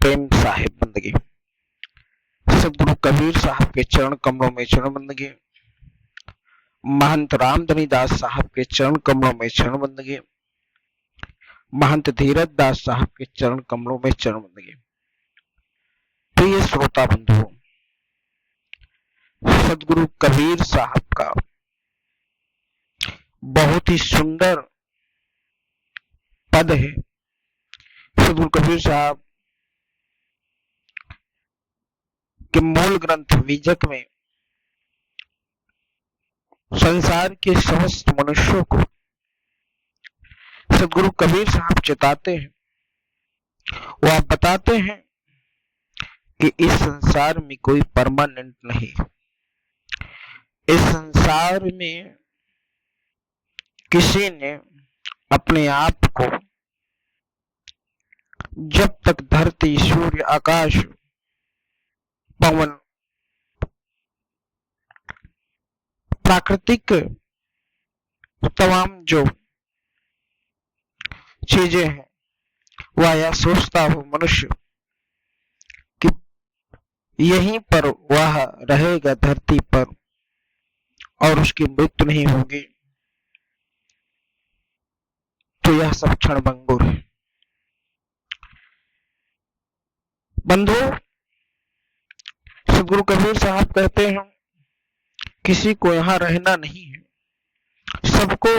प्रेम साहिब बंदगी, सदगुरु कबीर साहब के चरण कमलों में चरण बंदगी, महंत रामधनी दास साहब के चरण कमलों में चरण बंदगी, महंत धीरज दास साहब के चरण कमलों में चरण बंदगी। प्रिय श्रोता बंधुओं, सदगुरु कबीर साहब का बहुत ही सुंदर पद है। सदगुरु कबीर साहब के मूल ग्रंथ बीजक में संसार के समस्त मनुष्यों को सदगुरु कबीर साहब चेताते हैं, वह बताते हैं कि इस संसार में कोई परमानेंट नहीं है। इस संसार में किसी ने अपने आप को जब तक धरती, सूर्य, आकाश, पवन, प्राकृतिक तमाम जो चीजें हैं, वह यह सोचता हो मनुष्य कि यहीं पर वह रहेगा धरती पर और उसकी मृत्यु नहीं होगी, तो यह सब क्षणभंगुर है। बंधु, सदगुरु कबीर साहब कहते हैं किसी को यहां रहना नहीं है, सबको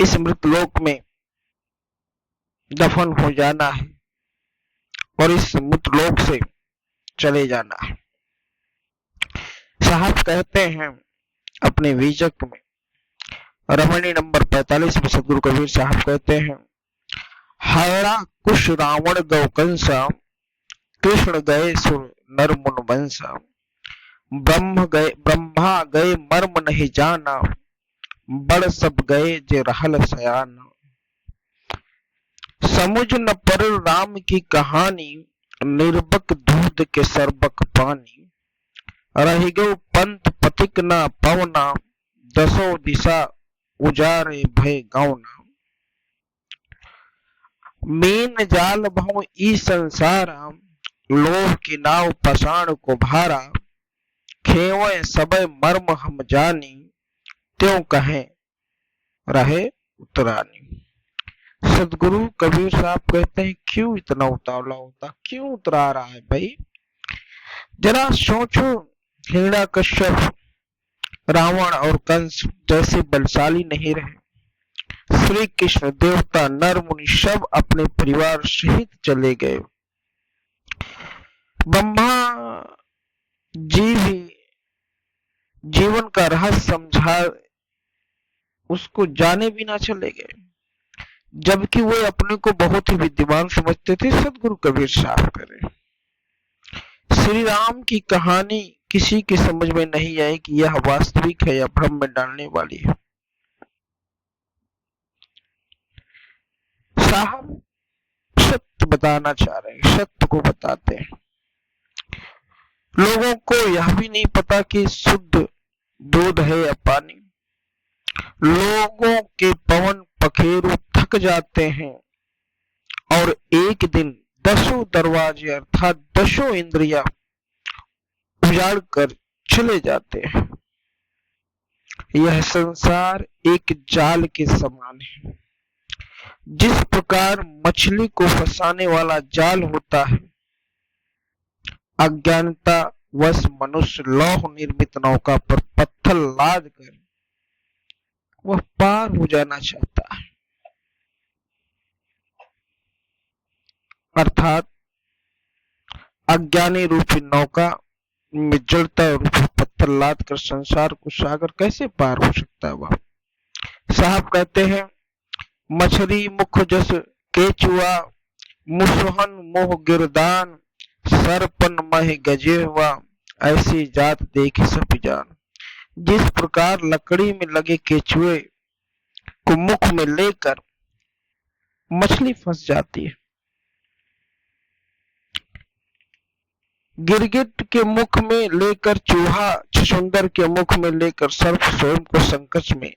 इस मृतलोक में दफन हो जाना है और इस मृतलोक से चले जाना है। साहब कहते हैं अपने बीजक में रमणी नंबर 45 में सदगुरु कबीर साहब कहते हैं, हरा कुश रावण गौ कंसा, कृष्ण गए सुर नर मुन वंसा, ब्रह्मा गए मर्म नहीं जाना, बड़ सब गए जे रहल सयाना। समुझ न पर राम की कहानी, निर्बक दूध के सरबक पानी, रह गयो पंथ पथिक न पवना, दसों दिशा उजारे भय गौना। मीन जाल भव ई संसारा, लोभ की नाव पसाण को भारा, खेवे सबय मर्म हम जानी, त्यों कहें रहे उतरानी। सदगुरु कबीर साहब कहते हैं, क्यों इतना उतावला होता, क्यों उतरा रहा है भाई? जरा सोचो, हिरण्याकश्यप, रावण और कंस जैसे बलशाली नहीं रहे। श्री कृष्ण, देवता, नर मुनि सब अपने परिवार सहित चले गए। ब्रह्मा जी भी जीवन का रहस्य समझा उसको जाने भी ना चले गए, जबकि वो अपने को बहुत ही विद्वान समझते थे। सदगुरु कबीर साहब करें, श्री राम की कहानी किसी की समझ में नहीं आई कि यह वास्तविक है या भ्रम में डालने वाली है। साहब सत्य बताना चाह रहे हैं, सत्य को बताते हैं। लोगों को यह भी नहीं पता कि शुद्ध दूध है या पानी। लोगों के पवन पखेरु थक जाते हैं और एक दिन 10 दरवाजे अर्थात 10 इंद्रियां उजाड़ कर चले जाते हैं। यह संसार एक जाल के समान है। जिस प्रकार मछली को फंसाने वाला जाल होता है, अज्ञानता वश मनुष्य लौह निर्मित नौका पर पत्थर लाद कर वह पार हो जाना चाहता है, अर्थात अज्ञानी रूपी नौका में जड़ता रूपी पत्थर लाद कर संसार को सागर कैसे पार हो सकता है वह? साहब कहते हैं, मछली मुख जस केचुआ, मुसहन मोह गिरदान, सरपन मह गजेवा, ऐसी जात देखी सब जान। जिस प्रकार लकड़ी में लगे केचुए को मुख में लेकर मछली फंस जाती है, गिरगिट के मुख में लेकर चूहा, छछूंदर के मुख में लेकर सर्प स्वयं को संकट में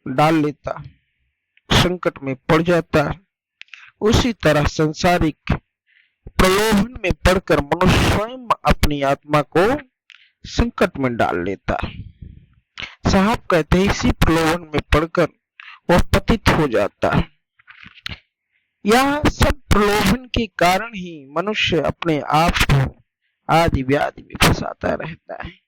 डाल लेता, संकट में पड़ जाता है, उसी तरह संसारिक प्रलोभन में पड़कर मनुष्य स्वयं अपनी आत्मा को संकट में डाल लेता है। साहब कहते हैं इसी प्रलोभन में पड़कर वह पतित हो जाता है। यह सब प्रलोभन के कारण ही मनुष्य अपने आप को आदि व्याधि में फंसाता रहता है।